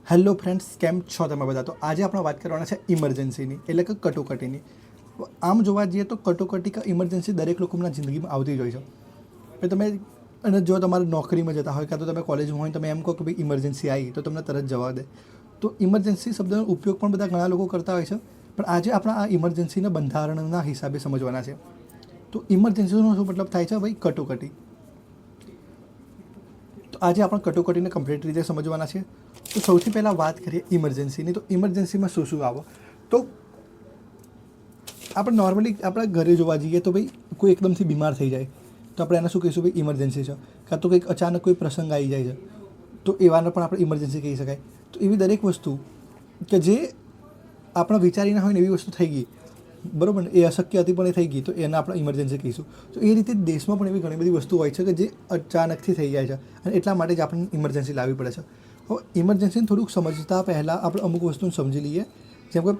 Hello friends, કેમ છો તમે બધા? તો આજે આપણે વાત કરવાના છે ઇમરજન્સીની, એટલે કે કટોકટીની. આમ જોવા જઈએ તો કટોકટી કે ઇમરજન્સી દરેક લોકોના જિંદગીમાં આવતી જ હોય છે. તો તમે અને જો તમારે નોકરીમાં જતા હોય કાં તો તમે કોલેજમાં હોય, તમે એમ કહો કે ભાઈ ઇમરજન્સી આવી તો તમને તરત જવા દે. તો ઇમરજન્સી શબ્દનો ઉપયોગ પણ બધા ઘણા લોકો કરતા હોય છે. પણ આજે આપણે આ ઇમરજન્સીના બંધારણના હિસાબે સમજવાના છે. તો ઇમરજન્સીનો શું મતલબ થાય છે? ભાઈ કટોકટી. તો આજે આપણે કટોકટીને કમ્પ્લીટ રીતે સમજવાના છે. તો સૌથી પહેલાં વાત કરીએ ઇમરજન્સીની. તો ઇમરજન્સીમાં શું શું આવે? તો આપણે નોર્મલી આપણા ઘરે જોવા જઈએ તો ભાઈ કોઈ એકદમથી બીમાર થઈ જાય તો આપણે એને શું કહીશું? ભાઈ ઇમરજન્સી છે. કાં તો કંઈક અચાનક કોઈ પ્રસંગ આવી જાય છે તો એવાને પણ આપણે ઇમરજન્સી કહી શકાય. તો એવી દરેક વસ્તુ કે જે આપણે વિચારી ના હોય ને એવી વસ્તુ થઈ ગઈ, બરાબર ને, એ અશક્ય હતી પણ એ થઈ ગઈ, તો એને આપણે ઇમરજન્સી કહીશું. તો એ રીતે દેશમાં પણ એવી ઘણી બધી વસ્તુ હોય છે કે જે અચાનકથી થઈ જાય છે અને એટલા માટે જ આપણને ઇમરજન્સી લાવવી પડે છે. હવે ઇમરજન્સીને થોડુંક સમજતા પહેલાં આપણે અમુક વસ્તુને સમજી લઈએ. જેમ કે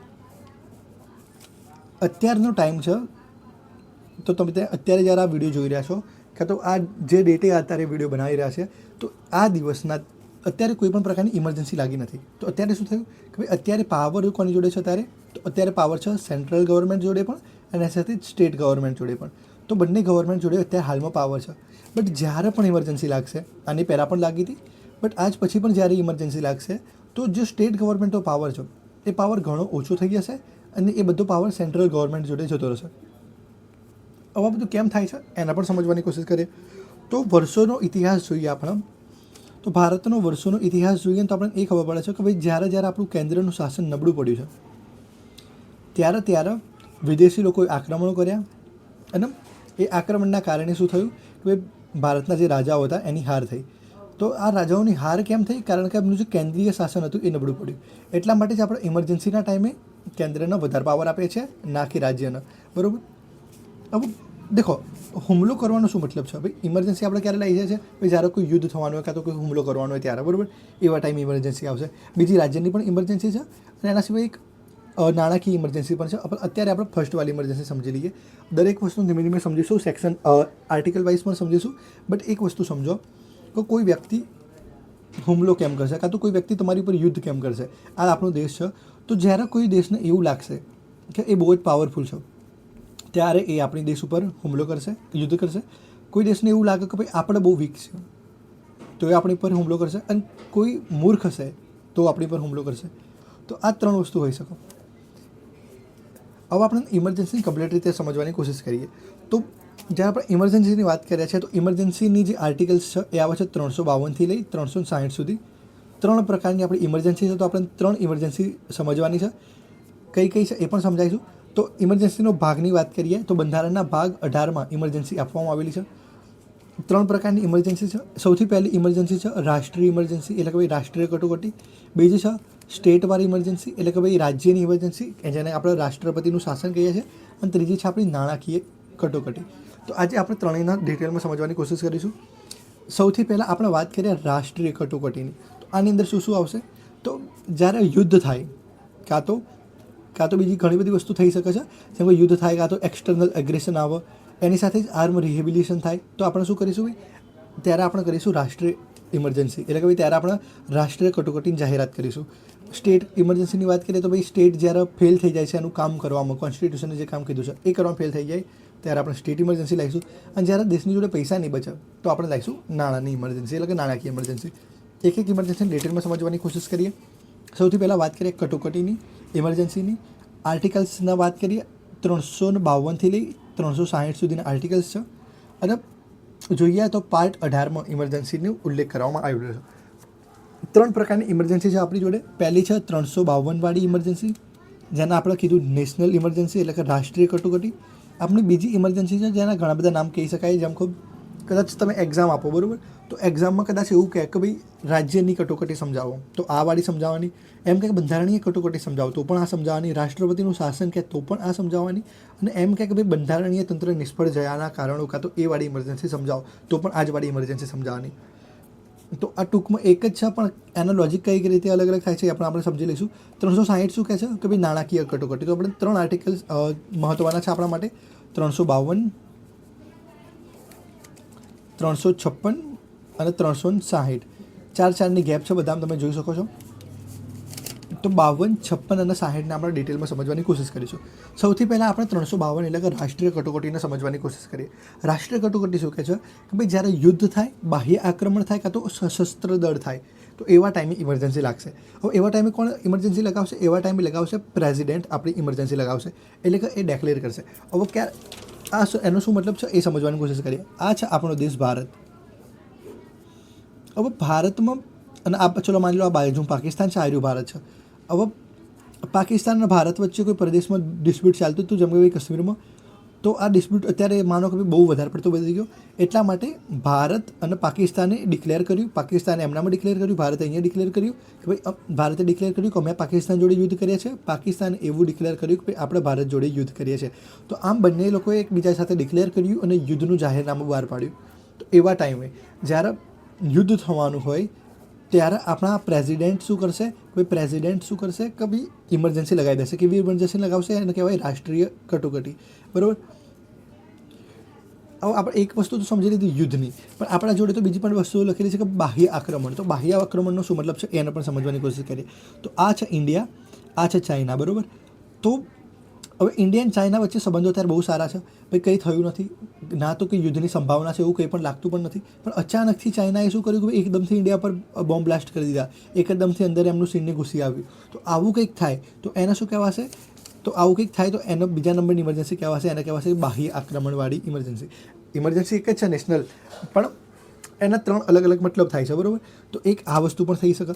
અત્યારનો ટાઈમ છે, તો તમે અત્યારે જ્યારે આ વિડીયો જોઈ રહ્યા છો કાં તો આ જે ડેટે અત્યારે વિડીયો બનાવી રહ્યા છે, તો આ દિવસના અત્યારે કોઈ પણ પ્રકારની ઇમરજન્સી લાગી નથી. તો અત્યારે શું થયું કે ભાઈ અત્યારે પાવર કોની જોડે છે? અત્યારે પાવર છે સેન્ટ્રલ ગવર્મેન્ટ જોડે પણ અને સાથે જ સ્ટેટ ગવર્મેન્ટ જોડે પણ. તો બંને ગવર્મેન્ટ જોડે અત્યારે હાલમાં પાવર છે. બટ જ્યારે પણ ઇમરજન્સી લાગશે, આની પહેલાં પણ લાગી હતી, બટ આજ પછી પણ જ્યારે ઇમરજન્સી લાગશે તો જે સ્ટેટ ગવર્મેન્ટનો પાવર છે એ પાવર ઘણો ઓછો થઈ જશે અને એ બધો પાવર સેન્ટ્રલ ગવર્મેન્ટ જોડે જતો રહેશે. હવે બધું કેમ થાય છે એના પણ સમજવાની કોશિશ કરીએ. તો વર્ષોનો ઇતિહાસ જોઈએ આપણે, તો ભારતનો વર્ષોનો ઇતિહાસ જોઈએ તો આપણને એ ખબર પડે છે કે ભાઈ જ્યારે આપણું કેન્દ્રનું શાસન નબળું પડ્યું છે ત્યારે વિદેશી લોકોએ આક્રમણો કર્યા અને એ આક્રમણના કારણે શું થયું કે ભાઈ ભારતના જે રાજાઓ હતા એની હાર થઈ. તો આ રાજાઓની હાર કેમ થઈ? કારણ કે એમનું જે કેન્દ્રીય શાસન હતું એ નબળું પડ્યું. એટલા માટે જ આપણે ઇમરજન્સીના ટાઈમે કેન્દ્રને વધારે પાવર આપે છે, ના કે રાજ્યને, બરાબર. હવે દેખો, હુમલો કરવાનો શું મતલબ છે? ભાઈ ઇમરજન્સી આપણે ક્યારે લઈ જાય છે? ભાઈ જ્યારે કોઈ યુદ્ધ થવાનું હોય કાં તો કોઈ હુમલો કરવાનો હોય ત્યારે, બરાબર, એવા ટાઈમે ઇમરજન્સી આવશે. બીજી રાજ્યની પણ ઇમરજન્સી છે અને એના સિવાય એક નાણાકીય ઇમરજન્સી પણ છે. અત્યારે આપણે ફર્સ્ટવાળી ઇમરજન્સી સમજી લઈએ. દરેક વસ્તુ ધીમે ધીમે સમજીશું, સેક્શન આર્ટિકલ વાઇઝ પણ સમજીશું. બટ એક વસ્તુ સમજો કે કોઈ વ્યક્તિ હુમલો કેમ કરશે કાં તો કોઈ વ્યક્તિ તમારી ઉપર યુદ્ધ કેમ કરશે? આ આપણો દેશ છે. તો જ્યારે કોઈ દેશને એવું લાગશે કે એ બહુ જ પાવરફુલ છે ત્યારે એ આપણી દેશ ઉપર હુમલો કરશે, યુદ્ધ કરશે. કોઈ દેશને એવું લાગે કે ભાઈ આપણે બહુ વીક છે તો એ આપણી પર હુમલો કરશે, અને કોઈ મૂર્ખ હશે તો આપણી પર હુમલો કરશે. તો આ ત્રણ વસ્તુ હોઈ શકે. હવે આપણે ઇમરજન્સી કમ્પ્લીટ રીતે સમજવાની કોશિશ કરીએ. તો જ્યારે આપણે ઇમરજન્સીની વાત કરીએ છીએ તો ઇમરજન્સીની જે આર્ટિકલ્સ છે એ આવે છે 352થી લઈ 360 સુધી. 3 પ્રકારની આપણી ઇમરજન્સી છે. તો આપણે 3 ઇમરજન્સી સમજવાની છે. કઈ કઈ છે એ પણ સમજાવીશું. તો ઇમરજન્સીનો ભાગની વાત કરીએ તો બંધારણના ભાગ 18માં ઇમરજન્સી આપવામાં આવેલી છે. 3 પ્રકારની ઇમરજન્સી છે. સૌથી પહેલી ઇમરજન્સી છે રાષ્ટ્રીય ઇમરજન્સી, એટલે કે ભાઈ રાષ્ટ્રીય કટોકટી. બીજી છે સ્ટેટવાળી ઇમરજન્સી, એટલે કે ભાઈ રાજ્યની ઇમરજન્સી, જેને આપણે રાષ્ટ્રપતિનું શાસન કહીએ છીએ. અને ત્રીજી છે આપણી નાણાકીય કટોકટી. તો આજે આપણે ત્રણેયના ડિટેલમાં સમજવાની કોશિશ કરીશું. સૌથી પહેલાં આપણે વાત કરીએ રાષ્ટ્રીય કટોકટીની. તો આની અંદર શું શું આવશે? તો જ્યારે યુદ્ધ થાય કાં તો બીજી ઘણી બધી વસ્તુ થઈ શકે છે. જેમ કે યુદ્ધ થાય, કાં તો એક્સટર્નલ એગ્રેશન આવે, એની સાથે જ આર્મ રિહેબિલિટેશન થાય, તો આપણે શું કરીશું? ભાઈ ત્યારે આપણે કરીશું રાષ્ટ્રીય ઇમરજન્સી, એટલે કે ભાઈ ત્યારે આપણે રાષ્ટ્રીય કટોકટીની જાહેરાત કરીશું. સ્ટેટ ઇમરજન્સીની વાત કરીએ તો ભાઈ સ્ટેટ જ્યારે ફેલ થઈ જાય છે એનું કામ કરવામાં, કોન્સ્ટિટ્યુશને જે કામ કીધું છે એ કરવામાં ફેલ થઈ જાય ત્યારે આપણે સ્ટેટ ઇમરજન્સી લાવીશું. અને જ્યારે દેશની જોડે પૈસા નહીં બચે તો આપણે લાવીશું નાણાંની ઇમરજન્સી, એટલે કે નાણાકીય ઇમરજન્સી. એક એક ઇમરજન્સીની ડિટેલમાં સમજવાની કોશિશ કરીએ. સૌથી પહેલાં વાત કરીએ કટોકટીની ઇમરજન્સીની. આર્ટિકલ્સના વાત કરીએ 352થી લઈ 360 સુધીના આર્ટિકલ્સ છે. અને જોઈએ તો પાર્ટ 18માં ઇમરજન્સીનો ઉલ્લેખ કરવામાં આવ્યો છે. 3 પ્રકારની ઇમરજન્સી છે આપણી જોડે. પહેલી છે 352 ઇમરજન્સી, જેને આપણે કીધું નેશનલ ઇમરજન્સી, એટલે કે રાષ્ટ્રીય કટોકટી. આપણી બીજી ઇમરજન્સી છે જેના ઘણા બધા નામ કહી શકાય. જેમ કે કદાચ તમે એક્ઝામ આપો, બરાબર, તો એક્ઝામમાં કદાચ એવું કહે કે ભાઈ રાજ્યની કટોકટી સમજાવો, તો આ વાળી સમજાવવાની. એમ કે બંધારણીય કટોકટી સમજાવો તો પણ આ સમજાવવાની. રાષ્ટ્રપતિનું શાસન કહે તો પણ આ સમજાવવાની. અને એમ કહે કે ભાઈ બંધારણીય તંત્ર નિષ્ફળ જયાના કારણો કાં તો એ વાળી ઇમરજન્સી સમજાવો તો પણ આ જ વાળી ઇમરજન્સી સમજાવવાની. તો આ ટૂંકમાં એક જ છે, પણ એના લોજિક કઈ રીતે અલગ અલગ થાય છે એ આપણે સમજી લઈશું. 360 શું કહે છે કે ભાઈ નાણાકીય કટોકટી. તો આપણે 3 આર્ટિકલ્સ મહત્ત્વના છે આપણા માટે: 352, 356 અને 360. 4-4ની ગેપ છે, બધામાં તમે જોઈ શકો છો. તો 52, 56 અને 60ને આપણે ડિટેલમાં સમજવાની કોશિશ કરીશું. સૌથી પહેલાં આપણે 352 એટલે કે રાષ્ટ્રીય કટોકટીને સમજવાની કોશિશ કરીએ. રાષ્ટ્રીય કટોકટી શું કહે છે કે ભાઈ જ્યારે યુદ્ધ થાય, બાહ્ય આક્રમણ થાય, કાં તો સશસ્ત્ર દળ થાય, તો એવા ટાઈમે ઇમરજન્સી લાગશે. હવે એવા ટાઈમે કોણ ઇમરજન્સી લગાવશે? એવા ટાઈમે લગાવશે પ્રેસિડેન્ટ આપણી ઇમરજન્સી લગાવશે, એટલે કે એ ડેક્લેર કરશે. હવે એનો શું મતલબ છે એ સમજવાની કોશિશ કરીએ. આ છે આપણો દેશ ભારત. હવે ભારતમાં અને આ ચલો માની લો આ બાજુ પાકિસ્તાન છે, આ રહ્યું ભારત છે. હવે પાકિસ્તાન અને ભારત વચ્ચે કોઈ પ્રદેશમાં ડિસ્પ્યુટ ચાલતું હતું, જેમ કે કાશ્મીરમાં, તો આ ડિસ્પ્યુટ અત્યારે માનો કે બહુ વધારે પડતો વધી ગયો. એટલા માટે ભારત અને પાકિસ્તાને ડિક્લેર કર્યું, પાકિસ્તાને એમનામાં ડિક્લેર કર્યું, ભારતે અહીંયા ડિક્લેર કર્યું કે ભાઈ ભારતે ડિક્લેર કર્યું કે અમે પાકિસ્તાન જોડે યુદ્ધ કરીએ છીએ, પાકિસ્તાને એવું ડિક્લેર કર્યું કે ભાઈ આપણે ભારત જોડે યુદ્ધ કરીએ છીએ. તો આમ બંને લોકોએ એકબીજા સાથે ડિક્લેર કર્યું અને યુદ્ધનું જાહેરનામું બહાર પાડ્યું. તો એવા ટાઈમે જ્યારે યુદ્ધ થવાનું હોય ત્યારે આપણા પ્રેસિડેન્ટ શું કરશે? પ્રેસિડેન્ટ શું કરશે કે ભાઈ ઇમરજન્સી લગાવી દેશે. કેવી ઇમરજન્સી લગાવશે? એને કહેવાય રાષ્ટ્રીય કટોકટી. બરાબર. હવે આપણે એક વસ્તુ તો સમજી લીધી યુદ્ધની, પણ આપણા જોડે તો બીજી પણ વસ્તુઓ લખેલી છે કે બાહ્ય આક્રમણ. તો બાહ્ય આક્રમણનો શું મતલબ છે એને પણ સમજવાની કોશિશ કરીએ. તો આ છે ઇન્ડિયા, આ છે ચાઇના. બરાબર. તો હવે ઇન્ડિયા અને ચાઇના વચ્ચે સંબંધો અત્યારે બહુ સારા છે. ભાઈ કંઈ થયું નથી, ના તો કંઈ યુદ્ધની સંભાવના છે એવું કંઈ પણ લાગતું પણ નથી. પણ અચાનકથી ચાઇનાએ શું કર્યું કે એકદમથી ઇન્ડિયા પર બોમ્બ બ્લાસ્ટ કરી દીધા, એકદમથી અંદર એમનું સૈન્ય ઘૂસી આવ્યું. તો આવું કંઈક થાય તો એને શું કહેવાશે? તો આવું કંઈક થાય તો એનો બીજા નંબરની ઇમરજન્સી કહેવાશે. એને કહેવાશે બાહ્ય આક્રમણવાળી ઇમરજન્સી. ઇમરજન્સી એક જ છે નેશનલ, પણ એના 3 અલગ અલગ મતલબ થાય છે. બરાબર. તો એક આ વસ્તુ પણ થઈ શકે.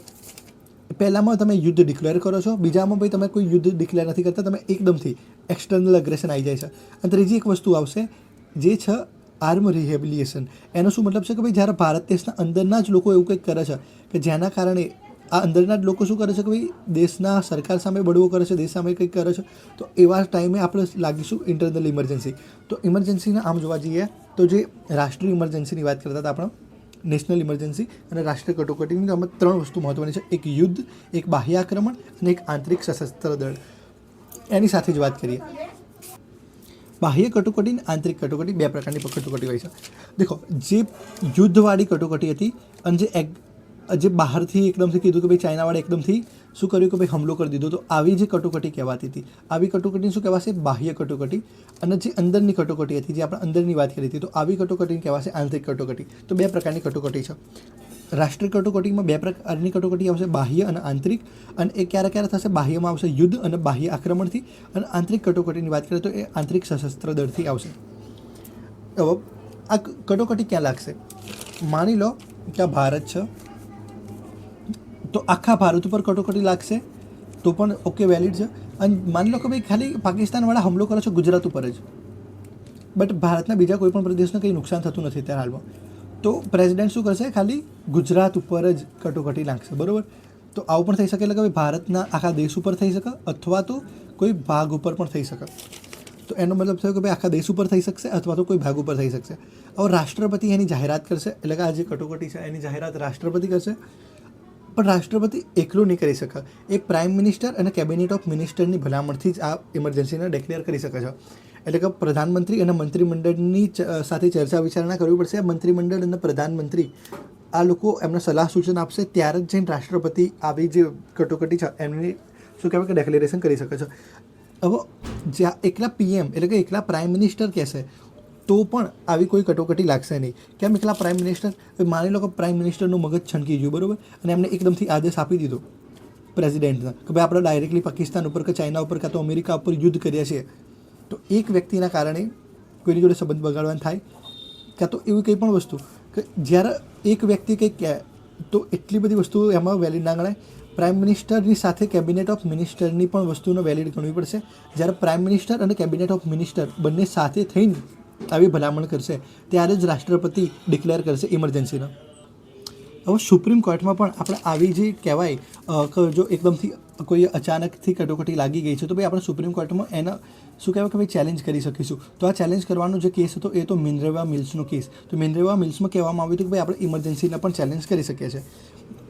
પહેલામાં તમે યુદ્ધ ડિક્લેર કરો છો, બીજામાં ભાઈ તમે કોઈ યુદ્ધ ડિક્લેર નથી કરતા, તમે એકદમથી એક્સટર્નલ અગ્રેશન આવી જાય છે. અને ત્રીજી એક વસ્તુ આવશે જે છે આર્મ રિહેબિલિએશન. એનો શું મતલબ છે કે ભાઈ જ્યારે ભારત દેશના અંદરના જ લોકો એવું કંઈક કરે છે કે જેના કારણે આ અંદરના જ લોકો શું કરે છે કે ભાઈ દેશના સરકાર સામે બળવો કરે છે, દેશ સામે કંઈક કરે છે, તો એવા ટાઈમે આપણે લાગીશું ઇન્ટરનલ ઇમરજન્સી. તો ઇમરજન્સીના આમ જોવા જઈએ તો જે રાષ્ટ્રીય ઇમરજન્સીની વાત કરતા હતા આપણે, નેશનલ ઇમરજન્સી અને રાષ્ટ્રીય કટોકટીની આમાં 3 વસ્તુ મહત્ત્વની છે. એક યુદ્ધ, એક બાહ્ય આક્રમણ અને એક આંતરિક સશસ્ત્ર દળ. એની સાથે જ વાત કરીએ. બાહ્ય કટોકટી અને આંતરિક કટોકટી 2 પ્રકારની કટોકટી હોય છે. દેખો, જે યુદ્ધવાળી કટોકટી હતી અને જે બહારથી એકદમથી કીધું કે ભાઈ ચાઇનાવાળા એકદમથી શું કર્યું કે ભાઈ હુમલો કરી દીધો, તો આવી જે કટોકટી કહેવાતી હતી, આવી કટોકટીને શું કહેવાશે? બાહ્ય કટોકટી. અને જે અંદરની કટોકટી હતી, જે આપણે અંદરની વાત કરી હતી, તો આવી કટોકટીને કહેવાશે આંતરિક કટોકટી. તો 2 પ્રકારની કટોકટી છે. રાષ્ટ્રીય કટોકટીમાં 2 પ્રકારની કટોકટી આવશે, બાહ્ય અને આંતરિક. અને એ ક્યારે ક્યારે થશે? બાહ્યમાં આવશે યુદ્ધ અને બાહ્ય આક્રમણથી, અને આંતરિક કટોકટીની વાત કરીએ તો એ આંતરિક સશસ્ત્ર દળથી આવશે. હવે આ કટોકટી ક્યાં લાગશે? માની લો કે આ ભારત છે, તો આખા ભારત ઉપર કટોકટી લાગશે તો પણ ઓકે, વેલિડ છે. અને માની લો કે ભાઈ ખાલી પાકિસ્તાનવાળા હુમલો કરે છે ગુજરાત ઉપર જ, બટ ભારતના બીજા કોઈ પણ પ્રદેશને કંઈ નુકસાન થતું નથી અત્યારે હાલમાં, તો પ્રેસિડેન્ટ શું કરશે? ખાલી ગુજરાત ઉપર જ કટોકટી લાગશે. બરાબર. તો આવું પણ થઈ શકે, એટલે કે ભાઈ ભારતના આખા દેશ ઉપર થઈ શકે અથવા તો કોઈ ભાગ ઉપર પણ થઈ શકે. તો એનો મતલબ થયો કે ભાઈ આખા દેશ ઉપર થઈ શકશે અથવા તો કોઈ ભાગ ઉપર થઈ શકશે. હવે રાષ્ટ્રપતિ એની જાહેરાત કરશે, એટલે કે આ જે કટોકટી છે એની જાહેરાત રાષ્ટ્રપતિ કરશે. પણ રાષ્ટ્રપતિ એકલું નહીં કરી શકે. એક પ્રાઇમ મિનિસ્ટર અને કેબિનેટ ઓફ મિનિસ્ટરની ભલામણથી જ આ ઇમરજન્સીને ડિક્લેર કરી શકે છે. એટલે કે પ્રધાનમંત્રી અને મંત્રીમંડળની સાથે ચર્ચા વિચારણા કરવી પડશે. મંત્રીમંડળ અને પ્રધાનમંત્રી આ લોકો એમને સલાહ સૂચન આપશે, ત્યારે જ જઈને રાષ્ટ્રપતિ આવી જે કટોકટી છે એમની શું કહેવાય કે ડેક્લેરેશન કરી શકે છે. હવે જ્યાં એકલા PM એટલે કે એકલા પ્રાઇમ મિનિસ્ટર કહેશે તો પણ આવી કોઈ કટોકટી લાગશે નહીં. કેમ? એકલા પ્રાઇમ મિનિસ્ટર, માની લો કે પ્રાઇમ મિનિસ્ટરનું મગજ છનકી ગયું, બરાબર, અને એમને એકદમથી આદેશ આપી દીધો પ્રેસિડેન્ટને કે ભાઈ આપણે ડાયરેક્ટલી પાકિસ્તાન ઉપર કે ચાઇના ઉપર કાં તો અમેરિકા ઉપર યુદ્ધ કરીએ છીએ. તો એક વ્યક્તિના કારણે કોઈની જોડે સંબંધ બગાડવાનું થાય, કાં તો એવી કંઈ પણ વસ્તુ કે જ્યારે એક વ્યક્તિ કંઈક કહે તો એટલી બધી વસ્તુઓ એમાં વેલિડ ના ગણાય. પ્રાઇમ મિનિસ્ટરની સાથે કેબિનેટ ઓફ મિનિસ્ટરની પણ વસ્તુનો વેલિડ ગણવી પડશે. જ્યારે પ્રાઇમ મિનિસ્ટર અને કેબિનેટ ઓફ મિનિસ્ટર બંને સાથે થઈને આવી ભલામણ કરશે ત્યારે જ રાષ્ટ્રપતિ ડિક્લેર કરશે ઇમરજન્સીનો. હવે સુપ્રીમ કોર્ટમાં પણ આપણે આવી જે કહેવાય કે જો એકદમથી કોઈ અચાનકથી કટોકટી લાગી ગઈ છે તો ભાઈ આપણે સુપ્રીમ કોર્ટમાં એના શું કહેવાય કે ભાઈ ચેલેન્જ કરી શકીશું. તો આ ચેલેન્જ કરવાનો જે કેસ હતો એ તો મિનરેવા મિલ્સનો કેસ. તો મિનરેવા મિલ્સમાં કહેવામાં આવ્યું હતું કે ભાઈ આપણે ઇમરજન્સીને પણ ચેલેન્જ કરી શકીએ છીએ.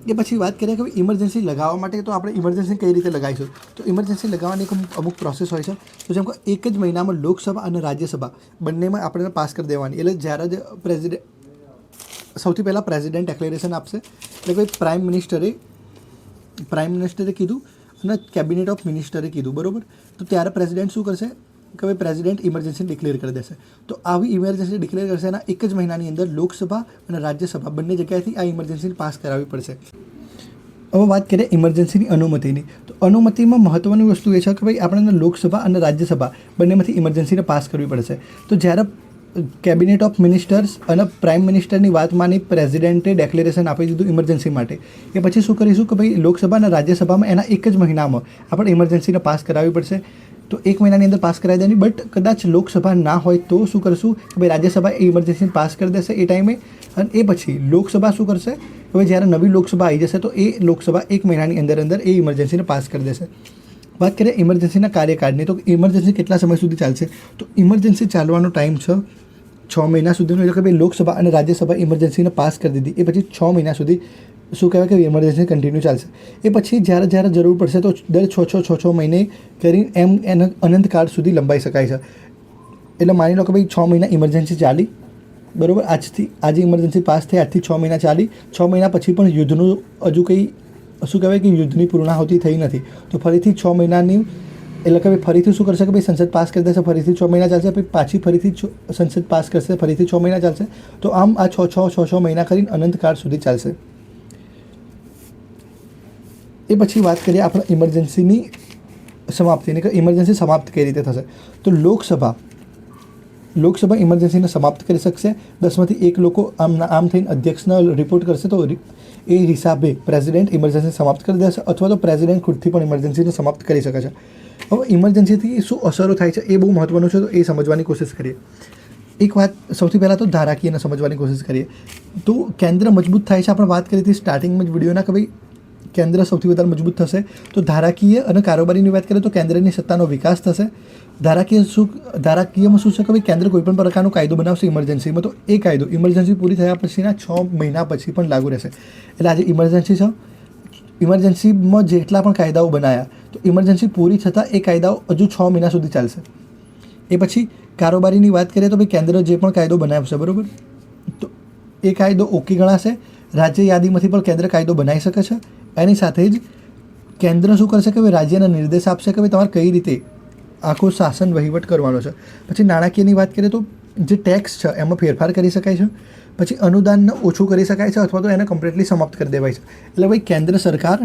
એ પછી વાત કરીએ કે ભાઈ ઇમરજન્સી લગાવવા માટે તો આપણે ઇમરજન્સી કઈ રીતે લગાવીશું. તો ઇમરજન્સી લગાવવાની અમુક પ્રોસેસ હોય છે. તો જેમ કે એક જ મહિનામાં લોકસભા અને રાજ્યસભા બંનેમાં આપણે પાસ કરી દેવાની. એટલે જ્યારે જ સૌથી પહેલાં પ્રેસિડેન્ટ ડિક્લેરેશન આપશે, એટલે ભાઈ પ્રાઇમ મિનિસ્ટરે કીધું અને કેબિનેટ ઓફ મિનિસ્ટરે કીધું, બરાબર. તો ત્યારે પ્રેસિડેન્ટ શું કરશે કે ભાઈ પ્રેસિડેન્ટ ઇમરજન્સી ડિક્લેર કરી દેશે. તો આવી ઇમરજન્સી ડિક્લેર કરશે એના એક જ મહિનાની અંદર લોકસભા અને રાજ્યસભા બંને જગ્યાએથી આ ઇમરજન્સી પાસ કરાવવી પડશે. હવે વાત કરીએ ઇમરજન્સીની અનુમતિની. તો અનુમતિમાં મહત્ત્વની વસ્તુ એ છે કે ભાઈ આપણને લોકસભા અને રાજ્યસભા બંનેમાંથી ઇમરજન્સીને પાસ કરવી પડશે. તો જ્યારે કેબિનેટ ઓફ મિનિસ્ટર્સ અને પ્રાઇમ મિનિસ્ટરની વાત માની પ્રેસિડેન્ટે ડેક્લેરેશન આપી દીધું ઇમરજન્સી માટે, એ પછી શું કરીશું કે ભાઈ લોકસભા અને રાજ્યસભામાં એના એક જ મહિનામાં આપણે ઇમરજન્સીને પાસ કરાવવી પડશે. તો એક મહિનાની અંદર પાસ કરાવી દેવાની. બટ કદાચ લોકસભા ના હોય તો શું કરશું કે ભાઈ રાજ્યસભા એ ઇમરજન્સી પાસ કરી દેશે એ ટાઈમે, અને એ પછી લોકસભા શું કરશે કે ભાઈ જ્યારે નવી લોકસભા આવી જશે તો એ લોકસભા એક મહિનાની અંદર એ ઇમરજન્સીને પાસ કરી દેશે. વાત કરીએ ઇમરજન્સીના કાર્યકાળની. તો ઇમરજન્સી કેટલા સમય સુધી ચાલશે? તો ઇમરજન્સી ચાલવાનો ટાઈમ છે 6 મહિના સુધીનો. એટલે કે ભાઈ લોકસભા અને રાજ્યસભા ઇમરજન્સીને પાસ કરી દીધી, એ પછી 6 મહિના સુધી શું કહેવાય કે ઇમરજન્સી કન્ટિન્યુ ચાલશે. એ પછી જ્યારે જરૂર પડશે તો દર 6 મહિને કરીને એને અનંતકાળ સુધી લંબાઈ શકાય છે. એટલે માની લો કે ભાઈ 6 મહિના ઇમરજન્સી ચાલી, બરાબર. આજે ઇમરજન્સી પાસ થઈ, આજથી 6 મહિના ચાલી. 6 મહિના પછી પણ યુદ્ધનું હજુ કંઈ શું કહેવાય કે યુદ્ધની પૂર્ણાહુતિ થઈ નથી, તો ફરીથી 6 મહિનાની એટલે કે ભાઈ ફરીથી શું કરશે કે ભાઈ સંસદ પાસ કરી દેશે, ફરીથી 6 મહિના ચાલશે, પછી પાછી ફરીથી સંસદ પાસ કરશે, ફરીથી 6 મહિના ચાલશે. તો આમ આ 6 મહિના કરીને અનંતકાળ સુધી ચાલશે. એ પછી વાત કરીએ આપણે ઇમરજન્સીની સમાપ્તિની, કે ઇમરજન્સી સમાપ્ત કઈ રીતે થશે. તો લોકસભા ઇમરજન્સીને સમાપ્ત કરી શકશે. 10માંથી 1 લોકો આમ થઈને અધ્યક્ષને રિપોર્ટ કરશે, તો એ હિસાબે પ્રેસિડેન્ટ ઇમરજન્સી સમાપ્ત કરી દેશે, અથવા તો પ્રેસિડેન્ટ ખુદથી પણ ઇમરજન્સીને સમાપ્ત કરી શકે છે. હવે ઇમરજન્સીથી શું અસરો થાય છે એ બહુ મહત્ત્વનું છે, તો એ સમજવાની કોશિશ કરીએ. એક વાત સૌથી પહેલાં તો ધારાકીયને સમજવાની કોશિશ કરીએ. તો કેન્દ્ર મજબૂત થાય છે. આપણે વાત કરી હતી સ્ટાર્ટિંગમાં જ વિડીયોના કે ભાઈ કેન્દ્ર સૌથી વધારે મજબૂત થશે. તો ધારાકીય અને કારોબારીની વાત કરીએ તો કેન્દ્રની સત્તાનો વિકાસ થશે. ધારાકીયમાં શું છે કે ભાઈ કેન્દ્ર કોઈપણ પ્રકારનો કાયદો બનાવશે ઇમરજન્સીમાં, તો એ કાયદો ઇમરજન્સી પૂરી થયા પછીના 6 મહિના પછી પણ લાગુ રહેશે. એટલે આજે ઇમરજન્સી છે, ઇમરજન્સીમાં જેટલા પણ કાયદાઓ બનાવ્યા, તો ઇમરજન્સી પૂરી થતાં એ કાયદાઓ હજુ 6 મહિના સુધી ચાલશે. એ પછી કારોબારીની વાત કરીએ તો ભાઈ કેન્દ્ર જે પણ કાયદો બનાવશે, બરાબર, તો એ કાયદો ઓકે ગણાશે. રાજ્ય યાદીમાંથી પણ કેન્દ્ર કાયદો બનાવી શકે છે. એની સાથે જ કેન્દ્ર શું કરશે કે ભાઈ રાજ્યને નિર્દેશ આપશે કે ભાઈ તમારે કઈ રીતે આખો શાસન વહીવટ કરવાનો છે. પછી નાણાકીયની વાત કરીએ તો જે ટેક્સ છે એમાં ફેરફાર કરી શકાય છે. પછી અનુદાનને ઓછું કરી શકાય છે, અથવા તો એને કમ્પ્લીટલી સમાપ્ત કરી દેવાય છે. એટલે ભાઈ કેન્દ્ર સરકાર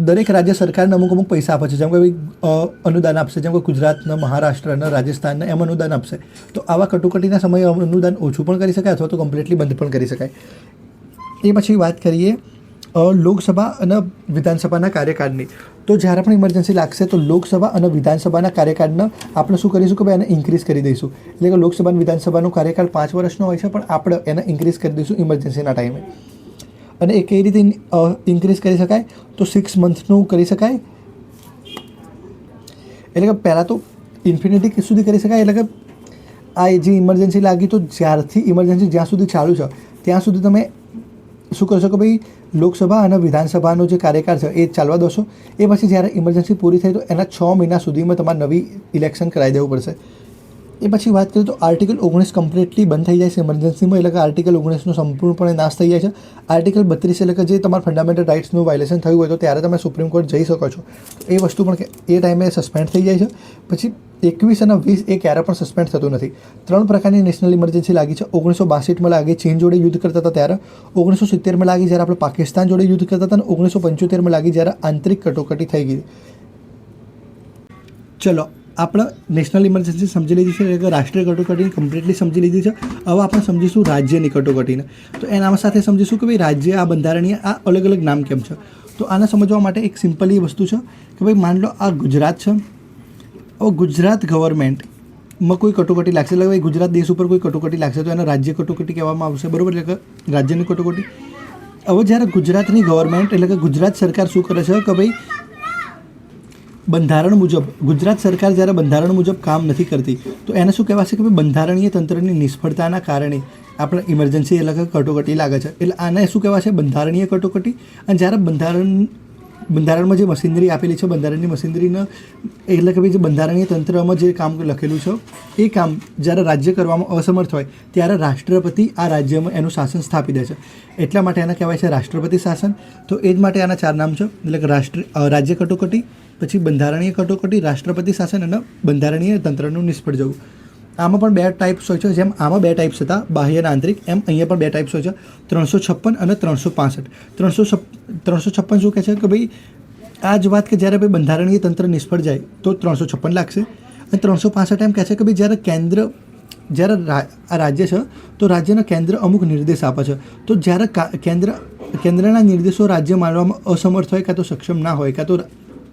દરેક રાજ્ય સરકારને અમુક પૈસા આપે છે, જેમ કે ભાઈ અનુદાન આપશે, જેમ કે ગુજરાતના, મહારાષ્ટ્રના, રાજસ્થાનના એમ અનુદાન આપશે. તો આવા કટોકટીના સમયે અનુદાન ઓછું પણ કરી શકાય, અથવા તો કમ્પ્લીટલી બંધ પણ કરી શકાય. એ પછી વાત કરીએ લોકસભા અને વિધાનસભાના કાર્યકાળની. તો જ્યારે પણ ઇમરજન્સી લાગશે તો લોકસભા અને વિધાનસભાના કાર્યકાળને આપણે શું કરીશું કે ભાઈ એને ઇન્ક્રીઝ કરી દઈશું. એટલે કે લોકસભા અને વિધાનસભાનો કાર્યકાળ 5 વર્ષનો હોય છે, પણ આપણે એને ઇન્ક્રીઝ કરી દઈશું ઇમરજન્સીના ટાઈમે. અને એ કઈ રીતે ઇન્ક્રીઝ કરી શકાય? તો 6 મંથનું કરી શકાય. એટલે કે પહેલાં તો ઇન્ફિનિટી સુધી કરી શકાય. એટલે કે આ જે ઇમરજન્સી લાગી, તો જ્યારથી ઇમરજન્સી જ્યાં સુધી ચાલુ છે ત્યાં સુધી તમે શું કરશો કે ભાઈ લોકસભા અને વિધાનસભાનો જે કાર્યકાળ છે એ ચાલવા દોશો. એ પછી જ્યારે ઇમરજન્સી પૂરી થઈ તો એના 6 મહિના સુધીમાં તમારે નવી ઇલેક્શન કરાવી દેવું પડશે. એ પછી વાત કરીએ તો આર્ટિકલ 19 કમ્પ્લીટલી બંધ થઈ જાય છે ઇમરજન્સીમાં. એટલે કે આર્ટિકલ 19નો સંપૂર્ણપણે નાશ થઈ જાય છે. આર્ટિકલ 32 એટલે કે જે તમારા ફંડામેન્ટલ રાઇટ્સનું વાયોલેશન થયું હોય તો ત્યારે તમે સુપ્રીમ કોર્ટ જઈ શકો છો. એ વસ્તુ પણ એ ટાઈમે સસ્પેન્ડ થઈ જાય છે. પછી 21 અને 20 એ ક્યારે પણ સસ્પેન્ડ થતું નથી. 3 પ્રકારની નેશનલ ઇમરજન્સી લાગી છે. 1962માં લાગી, ચીન જોડે યુદ્ધ કરતા હતા ત્યારે. 1970માં લાગી જ્યારે આપણે પાકિસ્તાન જોડે યુદ્ધ કરતા હતા. અને 1975માં લાગી જ્યારે આંતરિક કટોકટી થઈ ગઈ. ચલો, આપણે નેશનલ ઇમરજન્સી સમજી લીધી છે, એટલે કે રાષ્ટ્રીય કટોકટીને કમ્પ્લીટલી સમજી લીધી છે. હવે આપણે સમજીશું રાજ્યની કટોકટીને. તો એના સાથે સમજીશું કે ભાઈ રાજ્ય આ બંધારણીય આ અલગ અલગ નામ કેમ છે. તો આને સમજવા માટે એક સિમ્પલી વસ્તુ છે કે ભાઈ માન લો આ ગુજરાત છે. હવે ગુજરાત ગવર્મેન્ટમાં કોઈ કટોકટી લાગશે, એટલે ભાઈ ગુજરાત દેશ ઉપર કોઈ કટોકટી લાગશે તો એને રાજ્ય કટોકટી કહેવામાં આવશે, બરાબર. એટલે કે રાજ્યની કટોકટી. હવે જ્યારે ગુજરાતની ગવર્મેન્ટ એટલે કે ગુજરાત સરકાર શું કરે છે કે ભાઈ બંધારણ મુજબ ગુજરાત સરકાર જ્યારે બંધારણ મુજબ કામ નથી કરતી તો એને શું કહેવાશે કે ભાઈ બંધારણીય તંત્રની નિષ્ફળતાના કારણે આપણે ઇમરજન્સી એટલે કે કટોકટી લાગે છે. એટલે આને શું કહેવાશે? બંધારણીય કટોકટી. અને જ્યારે બંધારણ બંધારણમાં જે મશીનરી આપેલી છે, બંધારણની મશીનરીના એટલે કે ભાઈ જે બંધારણીય તંત્રમાં જે કામ લખેલું છે એ કામ જ્યારે રાજ્ય કરવામાં અસમર્થ હોય ત્યારે રાષ્ટ્રપતિ આ રાજ્યમાં એનું શાસન સ્થાપી દે છે. એટલા માટે આને કહેવાય છે રાષ્ટ્રપતિ શાસન. તો એ જ માટે આના 4 નામ છે, એટલે કે રાજ્ય કટોકટી, પછી બંધારણીય કટોકટી, રાષ્ટ્રપતિ શાસન અને બંધારણીય તંત્રનું નિષ્ફળ જવું. આમાં પણ 2 ટાઈપ્સ હોય છે. જેમ આમાં 2 ટાઈપ્સ હતા, બાહ્ય અને આંતરિક, એમ અહીંયા પણ 2 ટાઈપ્સ હોય છે, 356 અને 365. 356 શું કહે છે કે ભાઈ આ જ વાત કે જ્યારે ભાઈ બંધારણીય તંત્ર નિષ્ફળ જાય તો 356 લાગશે, અને 365 એમ કહે છે કે ભાઈ જ્યારે આ રાજ્ય છે તો રાજ્યના કેન્દ્ર અમુક નિર્દેશ આપે છે, તો જ્યારે કેન્દ્રના નિર્દેશો રાજ્ય માનવામાં અસમર્થ હોય, કાં તો સક્ષમ ના હોય, કાં તો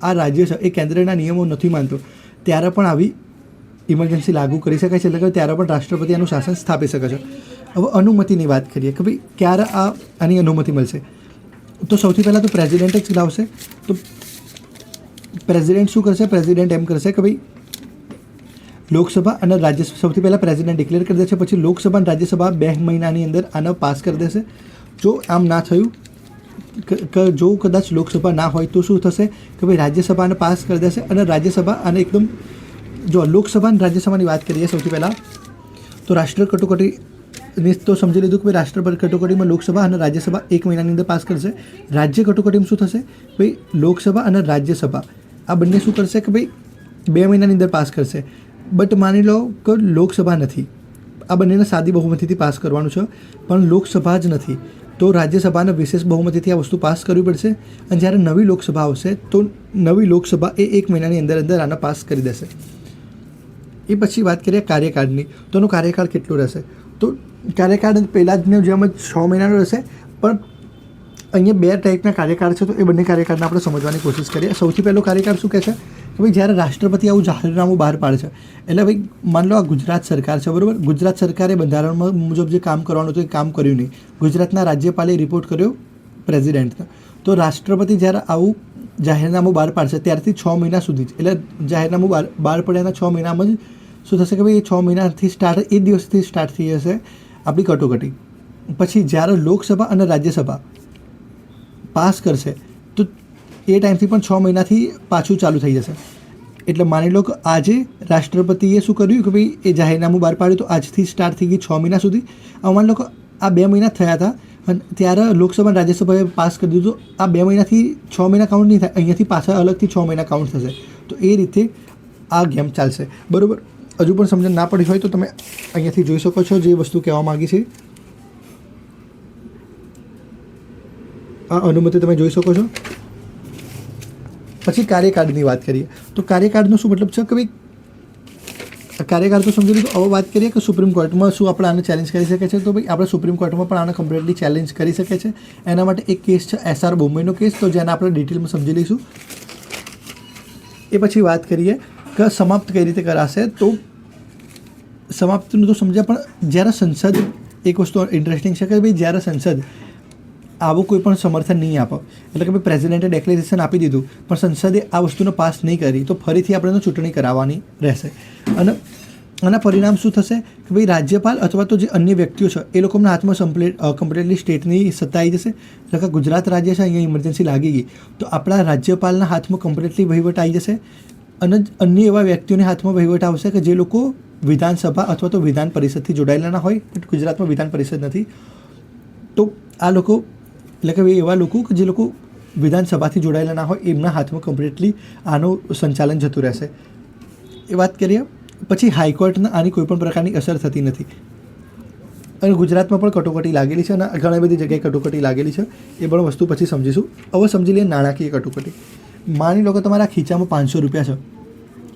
આ રાજ્ય છે એ કેન્દ્રના નિયમો નથી માનતો, ત્યારે પણ આવી ઇમરજન્સી લાગુ કરી શકાય છે. એટલે કે ત્યારે પણ રાષ્ટ્રપતિ આનું શાસન સ્થાપી શકે છે. હવે અનુમતિની વાત કરીએ કે ભાઈ ક્યારે આની અનુમતિ મળશે. તો સૌથી પહેલાં તો પ્રેસિડેન્ટ જ લાવશે. તો પ્રેસિડેન્ટ શું કરશે? પ્રેસિડેન્ટ એમ કરશે કે ભાઈ લોકસભા અને રાજ્યસભા, સૌથી પહેલાં પ્રેસિડેન્ટ ડિક્લેર કરી દેશે, પછી લોકસભા અને રાજ્યસભા 2 મહિનાની અંદર આને પાસ કરી દેશે. જો આમ ના થયું, જો કદાચ લોકસભા ના હોય તો શું થશે કે ભાઈ રાજ્યસભાને પાસ કરી દેશે, અને રાજ્યસભા આને એકદમ, જો લોકસભા અને રાજ્યસભાની વાત કરીએ સૌથી પહેલાં તો રાષ્ટ્ર કટોકટીની તો સમજી લીધું કે ભાઈ રાષ્ટ્ર કટોકટીમાં લોકસભા અને રાજ્યસભા 1 મહિનાની અંદર પાસ કરશે. રાજ્ય કટોકટીમાં શું થશે? ભાઈ લોકસભા અને રાજ્યસભા આ બંને શું કરશે કે ભાઈ 2 મહિનાની અંદર પાસ કરશે. બટ માની લો કે લોકસભા નથી, આ બંનેને સાદી બહુમતીથી પાસ કરવાનું છે, પણ લોકસભા જ નથી, તો રાજ્યસભાને વિશેષ બહુમતીથી આ વસ્તુ પાસ કરવી પડશે. અને જ્યારે નવી લોકસભા આવશે તો નવી લોકસભા એ 1 મહિનાની અંદર આને પાસ કરી દેશે. એ પછી વાત કરીએ કાર્યકાળની, તો એનો કાર્યકાળ કેટલો રહેશે? તો કાર્યકાળ પહેલાં જની જેમ જ 6 મહિનાનો રહેશે, પણ અહીંયા 2 ટાઈપના કાર્યકાળ છે, તો એ બંને કાર્યકાળને આપણે સમજવાની કોશિશ કરીએ. સૌથી પહેલો કાર્યકાળ શું કહે છે કે ભાઈ જ્યારે રાષ્ટ્રપતિ આવું જાહેરનામું બહાર પાડે છે, એટલે ભાઈ માન લો આ ગુજરાત સરકાર છે, બરાબર, ગુજરાત સરકારે બંધારણમાં મુજબ જે કામ કરવાનું હતું એ કામ કર્યું નહીં, ગુજરાતના રાજ્યપાલે રિપોર્ટ કર્યો પ્રેસિડેન્ટને, તો રાષ્ટ્રપતિ જ્યારે આવું જાહેરનામું બહાર પાડશે ત્યારથી 6 મહિના સુધી જ, એટલે જાહેરનામું બહાર પડ્યાના 6 મહિનામાં જ શું થશે કે ભાઈ 6 મહિનાથી સ્ટાર્ટ, એ દિવસથી સ્ટાર્ટ થઈ જશે આપણી કટોકટી. પછી જ્યારે લોકસભા અને રાજ્યસભા પાસ કરશે તો એ ટાઈમથી પણ 6 મહિનાથી પાછું ચાલુ થઈ જશે. એટલે માની લો કે આજે રાષ્ટ્રપતિએ શું કર્યું કે ભાઈ એ જાહેરનામું બહાર પાડ્યું, તો આજથી સ્ટાર્ટ થઈ ગઈ 6 મહિના સુધી. હવે માની લો કે આ 2 મહિના થયા હતા અને ત્યારે લોકસભા અને રાજ્યસભાએ પાસ કરી દીધું, આ 2 મહિનાથી 6 મહિના કાઉન્ટ નહીં થાય, અહીંયાથી પાછા અલગથી 6 મહિના કાઉન્ટ થશે. તો એ રીતે આ ગેમ ચાલશે, બરાબર. હજુ પણ સમજણ ના પડી હોય તો તમે અહીંયાથી જોઈ શકો છો જે વસ્તુ કહેવા માગી છે. આ અનુમતિ તમે જોઈ શકો છો. પછી કાર્યકાળની વાત કરીએ તો કાર્યકાળનો શું મતલબ છે કે ભાઈ કાર્યકાળ તો સમજી લીધું. હવે વાત કરીએ કે સુપ્રીમ કોર્ટમાં શું આપણે આને ચેલેન્જ કરી શકે છે. તો ભાઈ આપણે સુપ્રીમ કોર્ટમાં પણ આને કમ્પ્લીટલી ચેલેન્જ કરી શકે છે. એના માટે એક કેસ છે SR બોમ્બેનો કેસ, તો જેને આપણે ડિટેલમાં સમજી લઈશું. એ પછી વાત કરીએ કે સમાપ્ત કઈ રીતે કરાશે. તો સમાપ્તનું તો સમજ્યા, પણ જ્યારે સંસદ, એક વસ્તુ ઇન્ટરેસ્ટિંગ છે કે ભાઈ જ્યારે સંસદ આવું કોઈ પણ સમર્થન નહીં આપે, એટલે કે ભાઈ પ્રેસિડેન્ટે ડેક્લેરેશન આપી દીધું પણ સંસદે આ વસ્તુને પાસ નહીં કરી, તો ફરીથી આપણે ચૂંટણી કરાવવાની રહેશે. અને આના પરિણામ શું થશે કે ભાઈ રાજ્યપાલ અથવા તો જે અન્ય વ્યક્તિઓ છે એ લોકોના હાથમાં કમ્પ્લીટલી સ્ટેટની સત્તા આવી જશે. એટલે કે ગુજરાત રાજ્ય છે, અહીંયા ઇમરજન્સી લાગી ગઈ તો આપણા રાજ્યપાલના હાથમાં કમ્પ્લીટલી વહીવટ આવી જશે, અને અન્ય એવા વ્યક્તિઓના હાથમાં વહીવટ આવશે કે જે લોકો વિધાનસભા અથવા તો વિધાન પરિષદથી જોડાયેલા ના હોય. ગુજરાતમાં વિધાન પરિષદ નથી, તો આ લોકો, એટલે કે એવા લોકો કે જે લોકો વિધાનસભાથી જોડાયેલા ના હોય એમના હાથમાં કમ્પ્લીટલી આનું સંચાલન જતું રહેશે. એ વાત કરીએ પછી હાઈકોર્ટને આની કોઈપણ પ્રકારની અસર થતી નથી. અને ગુજરાતમાં પણ કટોકટી લાગેલી છે, અને ઘણી બધી જગ્યાએ કટોકટી લાગેલી છે. એ પણ વસ્તુ પછી સમજીશું. હવે સમજી લઈએ નાણાકીય કટોકટી. માની લો કે તમારા ખીચામાં 500 રૂપિયા છે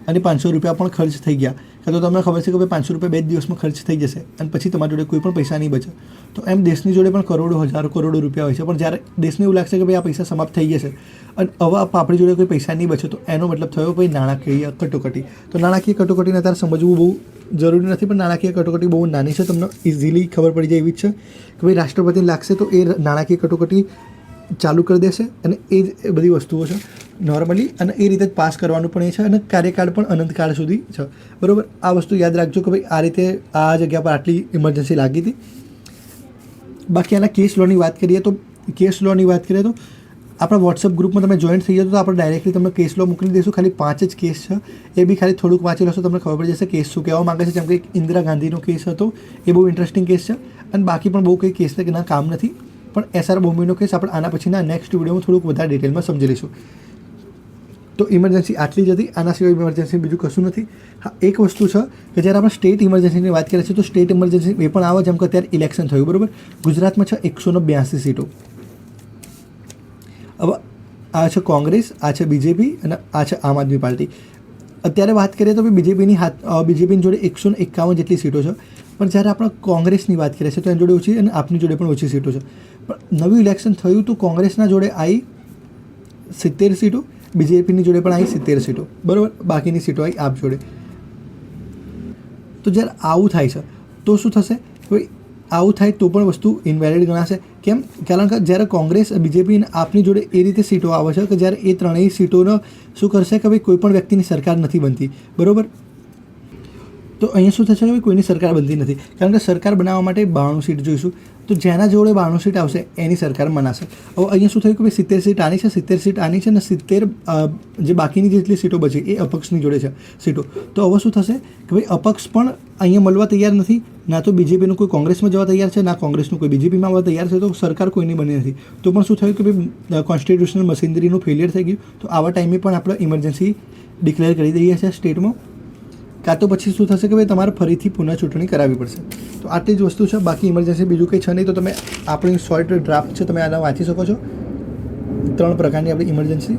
અને 500 રૂપિયા પણ ખર્ચ થઈ ગયા, કાં તો તમને ખબર છે કે ભાઈ 500 રૂપિયા 2 દિવસમાં ખર્ચ થઈ જશે અને પછી તમારી જોડે કોઈ પણ પૈસા નહીં બચે. તો એમ દેશની જોડે પણ કરોડો, હજારો કરોડો રૂપિયા હોય છે, પણ જ્યારે દેશને એવું લાગશે કે ભાઈ આ પૈસા સમાપ્ત થઈ જશે અને હવે આપણી જોડે કોઈ પૈસા નહીં બચે, તો એનો મતલબ થયો ભાઈ નાણાકીય કટોકટી. તો નાણાકીય કટોકટીને અત્યારે સમજવું બહુ જરૂરી નથી, પણ નાણાકીય કટોકટી બહુ નાની છે, તમને ઇઝીલી ખબર પડી જાય એવી જ છે કે ભાઈ રાષ્ટ્રપતિને લાગશે તો એ નાણાકીય કટોકટી ચાલુ કરી દેશે, અને એ જ બધી વસ્તુઓ છે નોર્મલી, અને એ રીતે જ પાસ કરવાનું પણ એ છે, અને કાર્યકાળ પણ અનંતકાળ સુધી છે, બરાબર. આ વસ્તુ યાદ રાખજો કે ભાઈ આ રીતે આ જગ્યા પર આટલી ઇમરજન્સી લાગી હતી. બાકી આના કેસ લોની વાત કરીએ તો આપણા વોટ્સઅપ ગ્રુપમાં તમે જોઈન્ટ થઈ જતો તો આપણે ડાયરેક્ટલી તમને કેસ લો મોકલી દઈશું. ખાલી 5 જ કેસ છે, એ બી ખાલી થોડુંક વાંચી લેશો તમને ખબર પડી જશે કેસ શું કહેવા માંગે છે. જેમ કે ઇન્દિરા ગાંધીનો કેસ હતો, એ બહુ ઇન્ટરેસ્ટિંગ કેસ છે, અને બાકી પણ બહુ કંઈ કેસ છે કે ના કામ નથી. પણ SR બોમ્બેનો કેસ આપણે આના પછીના નેક્સ્ટ વિડીયોમાં થોડુંક વધારે ડિટેલમાં સમજી લઈશું. તો ઇમરજન્સી આટલી જ હતી, આના સિવાય ઇમરજન્સી બીજું કશું નથી. હા, એક વસ્તુ છે કે જ્યારે આપણે સ્ટેટ ઇમરજન્સીની વાત કરીએ છીએ તો સ્ટેટ ઇમરજન્સી એ પણ આવે, જેમ કે અત્યારે ઇલેક્શન થયું, બરાબર. ગુજરાતમાં છે 182 સીટો. હવે આ છે કોંગ્રેસ, આ છે બીજેપી અને આ છે આમ આદમી પાર્ટી. અત્યારે વાત કરીએ તો બીજેપીની જોડે 151 જેટલી સીટો છે, પણ જ્યારે આપણે કોંગ્રેસની વાત કરીએ છીએ તો એની જોડે ઓછી અને આપની જોડે પણ ઓછી સીટો છે. પણ નવું ઇલેક્શન થયું તો કોંગ્રેસના જોડે આવી 70 સીટો, બીજેપીની જોડે પણ આવી 70 સીટો, બરાબર. બાકીની સીટો આવી આપ જોડે. તો જ્યારે આવું થાય છે તો શું થશે? કોઈ આવું થાય તો પણ વસ્તુ ઇનવેલિડ ગણાશે. કેમ? કારણ કે જ્યારે કોંગ્રેસ, બીજેપી અને આપની જોડે એ રીતે સીટો આવે છે કે જ્યારે એ ત્રણેય સીટોનો શું કરશે કે ભાઈ કોઈ પણ વ્યક્તિની સરકાર નથી બનતી, બરાબર. તો અહીંયા શું થશે કે ભાઈ કોઈની સરકાર બનતી નથી, કારણ કે સરકાર બનાવવા માટે 92 સીટ જોઈશું. તો જેના જોડે 92 સીટ આવશે એની સરકાર બનાશે. હવે અહીંયા શું થયું કે ભાઈ 70 સીટ આની છે, 70 સીટ આની છે, અને 70 જે બાકીની જેટલી સીટો બચી એ અપક્ષની જોડે છે સીટો. તો હવે શું થશે કે ભાઈ અપક્ષ પણ અહીંયા મળવા તૈયાર નથી, ના તો બીજેપીનું કોઈ કોંગ્રેસમાં જવા તૈયાર છે, ના કોંગ્રેસનું કોઈ બીજેપીમાં આવવા તૈયાર છે. તો સરકાર કોઈની બની નથી. તો પણ શું થયું કે ભાઈ કોન્સ્ટિટ્યુશનલ મશીનરીનું ફેલિયર થઈ ગયું. તો આવા ટાઈમે પણ આપણે ઇમરજન્સી ડિક્લેર કરી દઈએ છીએ સ્ટેટમાં. કાં તો પછી શું થશે કે ભાઈ તમારે ફરીથી પુનઃ ચૂંટણી કરાવવી પડશે. તો આટલી જ વસ્તુ છે, બાકી ઇમરજન્સી બીજું કંઈ છે નહીં. તો તમે આપણી શોર્ટ ડ્રાફ્ટ છે, તમે આના વાંચી શકો છો. 3 પ્રકારની આપણી ઇમરજન્સી